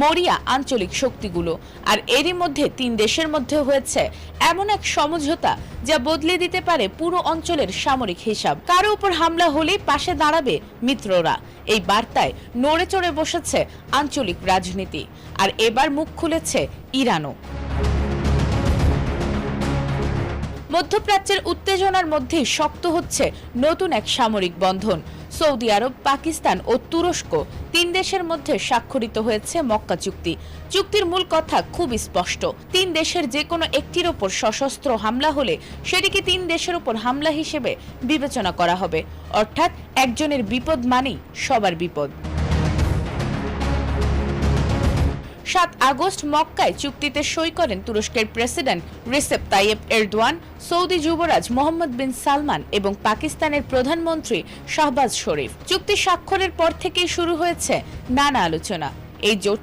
মরিয়া আঞ্চলিক শক্তিগুলো। আর এরই মধ্যে 3 দেশের মধ্যে হয়েছে এমন এক সমঝোতা যা বদলে দিতে পারে পুরো অঞ্চলের সামরিক হিসাব। কারো উপর হামলা হলেই পাশে দাঁড়াবে মিত্ররা। এই বার্তায় নড়ে চড়ে বসেছে আঞ্চলিক রাজনীতি। আর এবার মুখ খুলেছে ইরানও। মধ্যপ্রাচ্যের উত্তেজনার মধ্যেই শক্ত হচ্ছে নতুন এক সামরিক বন্ধন। সৌদি আরব, পাকিস্তান ও তুরস্ক 3 দেশের মধ্যে স্বাক্ষরিত হয়েছে মক্কা চুক্তি। চুক্তির মূল কথা খুব স্পষ্ট, 3 দেশের যে কোনো একটির ওপর সশস্ত্র হামলা হলে সেটিকে 3 দেশের ওপর হামলা হিসেবে বিবেচনা করা হবে। অর্থাৎ একজনের বিপদ মানেই সবার বিপদ। 7 আগস্ট মক্কায় চুক্তিতে সই করেন তুরস্কের president Recep Tayyip Erdogan, Saudi যুবরাজ মোহাম্মদ বিন সালমান এবং পাকিস্তানের প্রধানমন্ত্রী শাহবাজ শরীফ। চুক্তি স্বাক্ষরের পর থেকেই শুরু হয়েছে নানা আলোচনা। এই জোট